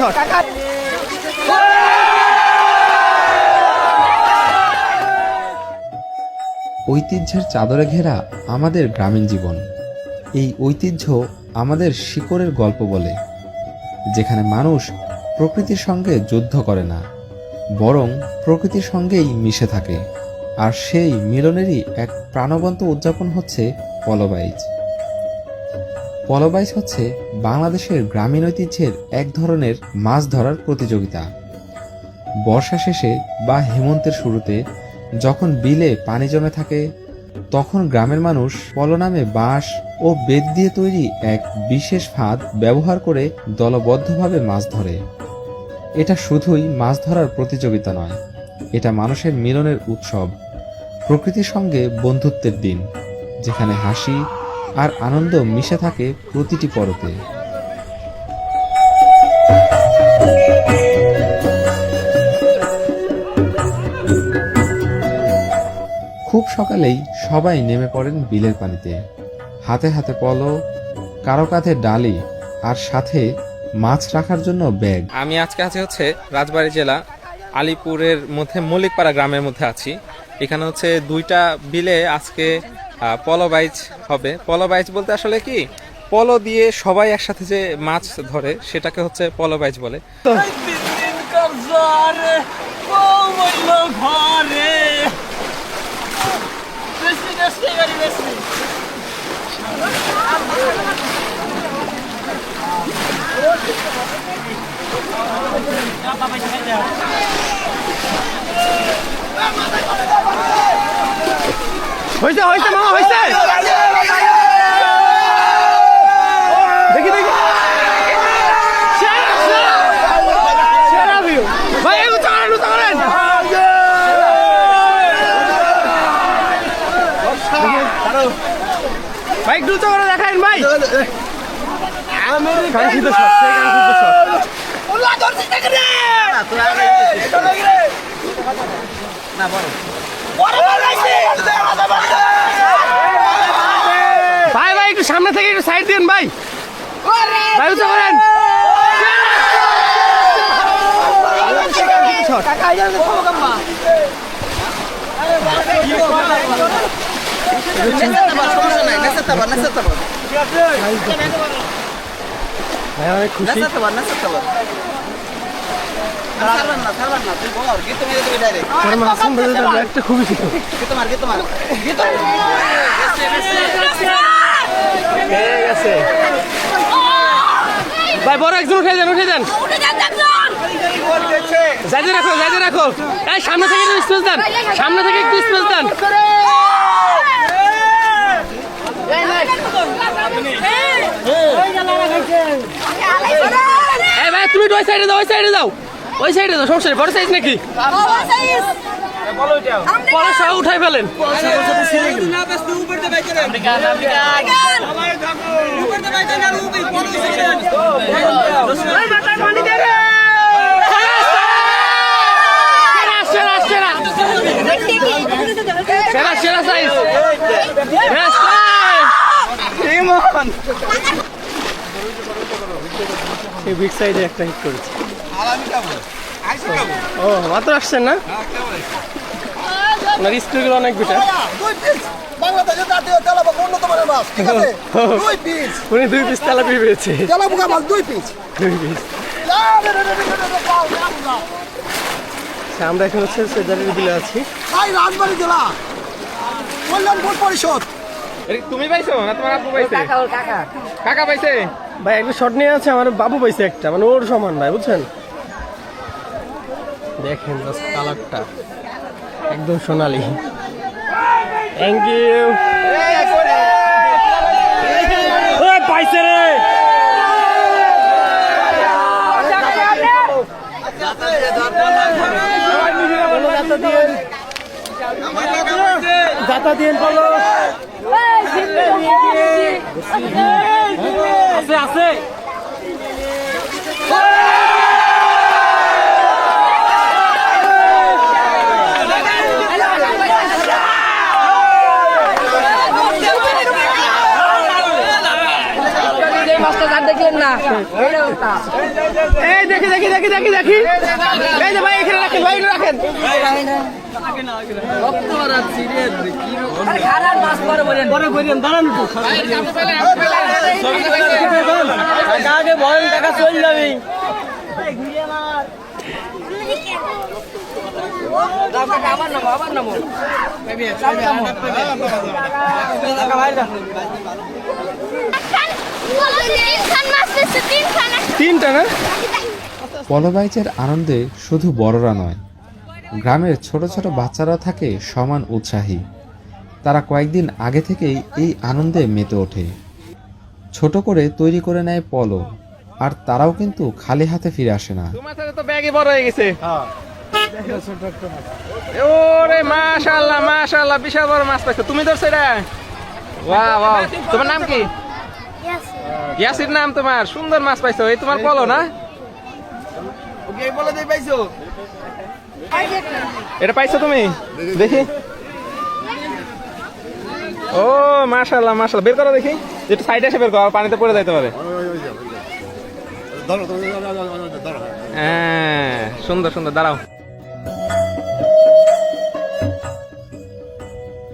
Shot. ঐতিহ্যের চাদরে ঘেরা আমাদের গ্রামীণ জীবন। এই ঐতিহ্য আমাদের শিকড়ের গল্প বলে, যেখানে মানুষ প্রকৃতির সঙ্গে যুদ্ধ করে না, বরং প্রকৃতির সঙ্গেই মিশে থাকে। আর সেই মিলনেরই এক প্রাণবন্ত উদযাপন হচ্ছে পলোবাইজ। পলোবাইজ হচ্ছে বাংলাদেশের গ্রামীণ ঐতিহ্যের এক ধরনের মাছ ধরার প্রতিযোগিতা। বর্ষা শেষে বা হেমন্তের শুরুতে যখন বিলে পানি জমে থাকে, তখন গ্রামের মানুষ পলো নামে বাঁশ ও বেত দিয়ে তৈরি এক বিশেষ ফাঁদ ব্যবহার করে দলবদ্ধভাবে মাছ ধরে। এটা শুধুই মাছ ধরার প্রতিযোগিতা নয়, এটা মানুষের মিলনের উৎসব, প্রকৃতির সঙ্গে বন্ধুত্বের দিন, যেখানে হাসি আর আনন্দ মিশে থাকে প্রতিটি পরতে। খুব সকালেই সবাই নেমে পড়েন বিলের পানিতে, হাতে হাতে পলো, কারো কাঁধে ডালি, আর সাথে মাছ রাখার জন্য ব্যাগ। আমি আজকে হচ্ছে রাজবাড়ী জেলা আলিপুরের মধ্যে মল্লিকপাড়া গ্রামের মধ্যে আছি। এখানে হচ্ছে দুইটা বিলে আজকে পলোবাইজ হবে। পলোবাইজ বলতে আসলে কি, পলো দিয়ে সবাই একসাথে যে মাছ ধরে সেটাকে হচ্ছে পলোবাইজ বলে। হয়েছে হয়েছে মামা হয়েছে, দেখি দেখি ভাই ভাই একটু উঁচু করে দেখান ভাই। কাঙ্ক্ষিত শট, সেই কাঙ্ক্ষিত শট। ভাই ভাই একটু সামনে থেকে একটু সাইড দিন ভাই, ভাই উঁচু করেন। অনেক খুশি। খুবই ভাই বড় একজন উঠে যান, উঠে যান, যাইতে রাখো, যাইতে রাখো। এই সামনে থেকে একটু স্পেস দেন, সামনে থেকে একটু স্পেস দেন। এই ভাই তুমি ওই সাইডে যাও, ওই সাইডে যাও, ওই সাইডে যাও, সমস্যা নেই। বড় সাইজ নাকি? বড় সহ উঠাই ফেলেন। সেরা সেরা সাইজ, এই বিগ সাইজে একটা হিট করেছে। ও মাত্র আসছেন না? আপনার স্কুলগুলো অনেক বেটার। বাংলাদেশের জাতীয় তেলাপোকা উন্নত মানের মাছ, ঠিক আছে? 2 পিস। উনি 2 পিস তেলাপিয়া পেয়েছে। তেলাপোকা মাছ 2 পিস। 2 পিস। আমরা এখন হচ্ছে সেজারের বিলে আছি। ভাই রাজবাড়ী জেলা কল্যাণ বোর্ড পরিষদ। তুমি পাইছো না তোমার আব্বু পাইছে? কাকা পাইছে ভাই একটা শট নিয়ে আছে, আমার বাবু পাইছে একটা, মানে ওর সমান ভাই, বুঝছেন? দেখেন জাস্ট কালারটা একদম সোনালি। Thank you. পাইছে রে, জাতা দিয়ে বলো। আছে আছে দেখলেন না এই দেখি দেখি দেখি দেখি দেখি এই যে ভাই এখানে রাখেন, ভাই এখানে রাখেন। আগে বলেন টাকা চলে যাবে। তিনটা না? পলোবাইচের আনন্দে শুধু বড়রা নয়, গ্রামের ছোট ছোট বাচ্চারা থাকে সমান উৎসাহী। তারা কয়েকদিন আগে থেকেই এই আনন্দে মেতে ওঠে। ছোট করে তৈরি করে নেয় পলো, আর তারাও কিন্তু খালি হাতে ফিরে আসে না। তোমার সাথে তো ব্যাগই বড় হয়ে গেছে। ওরে মাশাআল্লাহ মাশাআল্লাহ, বিশাল বড় মাছ পাইছো। তুমি ধরছো এটা? Wow wow. তোমার নাম কি? ইয়াসির নাম তোমার। সুন্দর মাছ পাইছো। এই তোমার পলো না? এটা পাইছো তুমি? দেখি। ও মাশাআল্লাহ মাশাআল্লাহ, বের করো দেখি। একটু সাইডে এসে বের করো, পানিতে পড়ে যাইতে পারে। হ্যাঁ, সুন্দর সুন্দর, দাঁড়াও।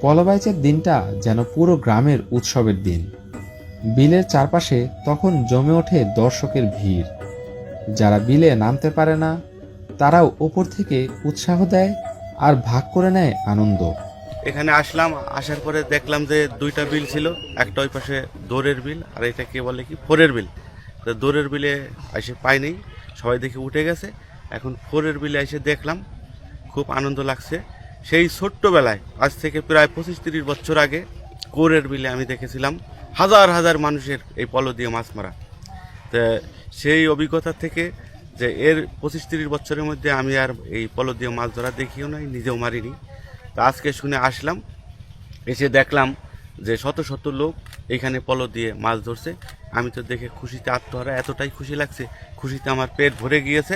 পলোবাইচের দিনটা যেন পুরো গ্রামের উৎসবের দিন। বিলের চারপাশে তখন জমে ওঠে দর্শকের ভিড়। যারা বিলে নামতে পারে না, তারাও ওপর থেকে উৎসাহ দেয় আর ভাগ করে নেয় আনন্দ। এখানে আসলাম, আসার পরে দেখলাম যে দুইটা বিল ছিল, একটা ওই পাশে দৌড়ের বিল আর এটা কে বলে কি ফোরের বিল। তো দৌড়ের বিলে এসে পাইনি, সবাই দেখে উঠে গেছে। এখন ফোরের বিলে এসে দেখলাম, খুব আনন্দ লাগছে। সেই ছোট্টবেলায় আজ থেকে প্রায় 25-30 বছর আগে কোরের বিলে আমি দেখেছিলাম হাজার হাজার মানুষের এই পলো দিয়ে মাছ মারা। তো সেই অভিজ্ঞতা থেকে যে এর 25-30 বছরের মধ্যে আমি আর এই পলো দিয়ে মাছ ধরা দেখিও নাই, নিজেও মারিনি। তো আজকে শুনে আসলাম, এসে দেখলাম যে শত শত লোক এখানে পলো দিয়ে মাছ ধরছে। আমি তো দেখে খুশিতে আত্মহারা, এতটাই খুশি লাগছে, খুশিতে আমার পেট ভরে গিয়েছে।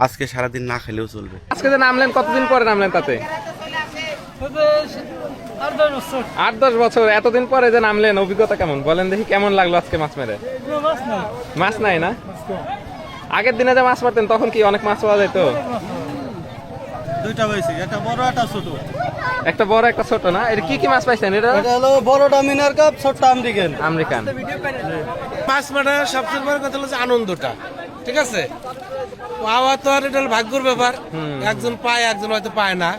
আজকে সারাদিন না খেলেও চলবে। আজকে যে নামলেন, কতদিন পরে নামলেন তাতে? 8-10 বছর। এতদিন পরে যে নামলেন, অভিজ্ঞতা কেমন বলেন দেখি? কেমন লাগলো আজকে মাছ মেরে? মাছ নাই না? আগের দিনে যে মাছ মারতেন তখন কি অনেক মাছ পাওয়া যেত? দুইটা পাইছি, একটা বড় একটা ছোট। একটা বড় একটা ছোট না? এটা কি কি মাছ পাইছেন? এটা এটা হলো বড়টা মিনার কাপ, ছোটটা আমেরিকান। আমেরিকান মাছ মারার সবচেয়ে বড় কথা হলো যে আনন্দটা, ঠিক আছে? পাওয়া তো আর এটা হলো ভাগ্যর ব্যাপার। একজন পায়, একজন হয়তো পায় না।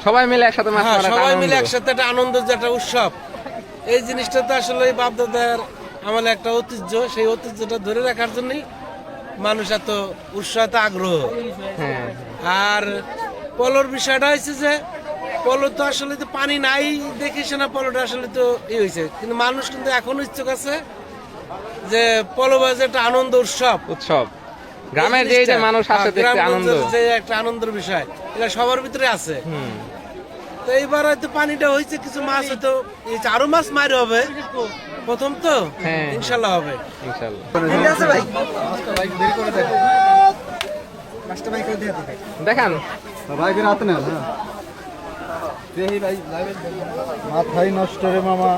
সবাই মিলে একসাথে মাছ হ্যাঁ, মারা, সবাই মিলে একসাথে একটা আনন্দ, যে একটা উৎসব, এই জিনিসটা তো আসলে বাপ দাদার আমলে একটা ঐতিহ্য। সেই ঐতিহ্যটা ধরে রাখার জন্যই মানুষ এত উৎসাহতে আগ্রহ। হ্যাঁ। আর পলোর বিষয়টা হয়েছে যে পলো তো আসলে তো পানি নাই দেখিস না, পলোটা আসলে তো এই হয়েছে, কিন্তু মানুষ কিন্তু এখনো ইচ্ছুক আছে যে পলো বাজে একটা আনন্দ উৎসব। উৎসব, গ্রামের যে এই যে মানুষ আসে দেখতে আনন্দ, যে একটা আনন্দের বিষয়, এটা সবার ভিতরে আছে। তো এইবার হয়তো পানিটা হয়েছে, কিছু মাছ হয়তো আরো মাছ মারি হবে প্রথম তো। হ্যাঁ। ইনশাল্লাহ হবে, ইনশাআল্লাহ। দেখান বাইকের হাতে না, মাথাই নষ্ট রে মামা।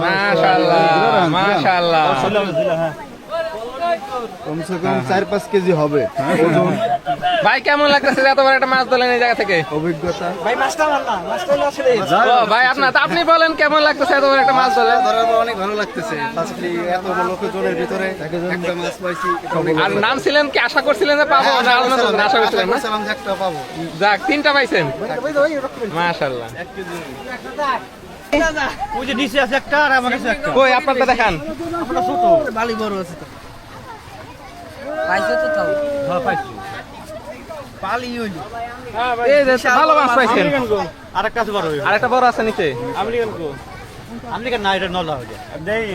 মাশাআল্লাহ মাশাআল্লাহ। কমসে কম 4-5 কেজি হবে ভাই কেমন লাগতেছে এত বড় একটা মাছ ধরলেন এই জায়গা থেকে? অভিজ্ঞতা। ও ভাই আপনার, তা আপনি বলেন কেমন লাগতেছে এত বড় একটা মাছ ধরলেন? অনেক ভালো লাগতেছে। ফার্স্টলি এত লোকজনের ভিতরে একটা মাছ পাইছি। আর নাম ছিলেন কি, আশা করছিলেন যে পাবো না? আশা করছিলেন না? একটা পাবো। যাক, 3টা পাইছেন, মাশাআল্লাহ। ওই যে নিচে আছে একটা আর আমার কাছে একটা। কই আপনারটা দেখান। আপনার ছোট বালি বড় আছে তো। পাইছো তো তাও? হ্যাঁ পাইছি। বালি হইলো। এই যে ভালো মাছ পাইছেন। আরেকটা আছে বড় হইলো। আরেকটা বড় আছে নিচে। আমেরিকান কো। আমেরিকান না, এটা নলা হইলো। দেই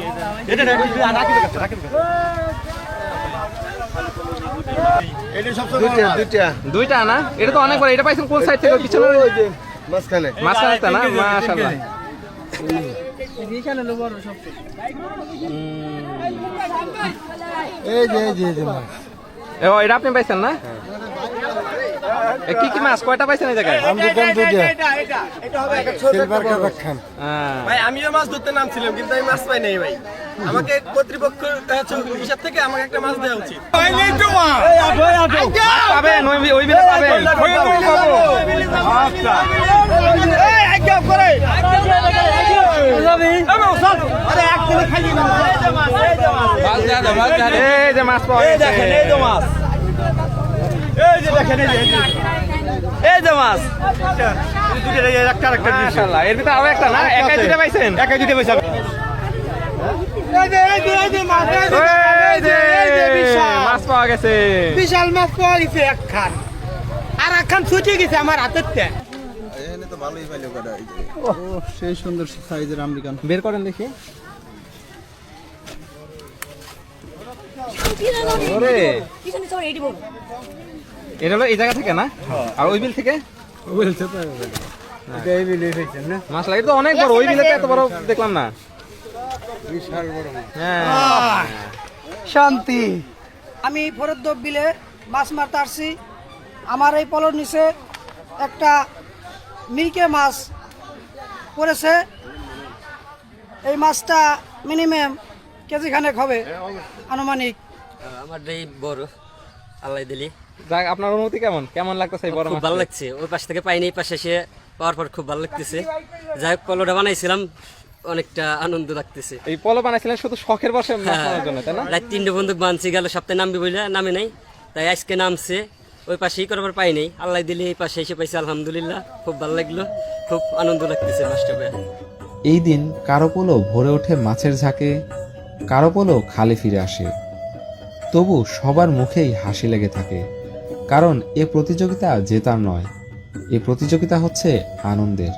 এটা রাখি রাখি। এটা সবচেয়ে দুইটা। দুইটা না? এটা তো অনেক বড়। এটা পাইছেন কোন সাইড থেকে? পিছনে ওই যে মাঝখানে। মাছটা না? মাশাআল্লাহ। এখানে লো বড় সবচেয়ে। এই যে মাছ। ও এটা আপনি পাইছেন না? কি কি মাছ কয়টা পাইছেন এই জায়গায়? হ্যাঁ। ভাই আমিও মাছ ধরতে নামছিলাম কিন্তু আমি মাছ পাই নাই ভাই। আমাকে কর্তৃপক্ষ হিসাব থেকে আমাকে একটা মাছ দেওয়া উচিত। পাবেন ওই বিলে পাবেন। এই যে মাছ পাওয়া গেছে। মাশাআল্লাহ, এর ভিতরে আরো একটা না, একাই দুটো পাইছেন? এই যে মাছ পাওয়া গেছে। বিশাল মাছ পাওয়া গেছে একখান, আর একখান ছুটে গেছে আমার হাতের থেকে। সেই সুন্দর সাইজের আমেরিকান। বের করেন দেখি। ওরে, এটা হলো এই জায়গা থেকে না? আর ওই বিল থেকে? মাছলা এটা তো অনেক বড়, ওই বিলে তো এত বড় দেখলাম না। হ্যাঁ। শান্তি। আমি ফরিদপুর বিলে মাছ মারতে আসছি। আমার এই পলর নিচে একটা মিরকে মাছ পড়েছে। এই মাছটা মিনিমাম কেজি খানেক হবে আনুমানিক। আমার এই বড় আল্লাহ দিলি যাক, আপনার অনুভূতি কেমন? কেমন লাগতেছে এই বড় খুব মাছ? ভালো লাগছে, ওই পাশ থেকে পাইনি, এই পাশে এসে পাওয়ার পর খুব ভালো লাগতেছে। যাই হোক, পলোটা বানাইছিলাম, অনেকটা আনন্দ লাগতেছে। এই পলো বানাইছিলেন শুধু শখের বসে মাছ মারার জন্য, তাই না? রাত 3টে বন্দুক বানছি, গেল সপ্তাহে নামবি বলে নামে নাই, তাই আজকে নামছে। ওই পাশেই করাবার পাই নাই, আল্লাহ দিলি এই পাশে এসে পাইছি, আলহামদুলিল্লাহ খুব ভালো লাগলো, খুব আনন্দ লাগতেছে মাছটা পেয়ে। এই দিন কারো পোলো ভরে ওঠে মাছের ঝাঁকে, কারো পোলো খালি ফিরে আসে। তবু সবার মুখেই হাসি লেগে থাকে, কারণ এ প্রতিযোগিতা জেতার নয়, এ প্রতিযোগিতা হচ্ছে আনন্দের।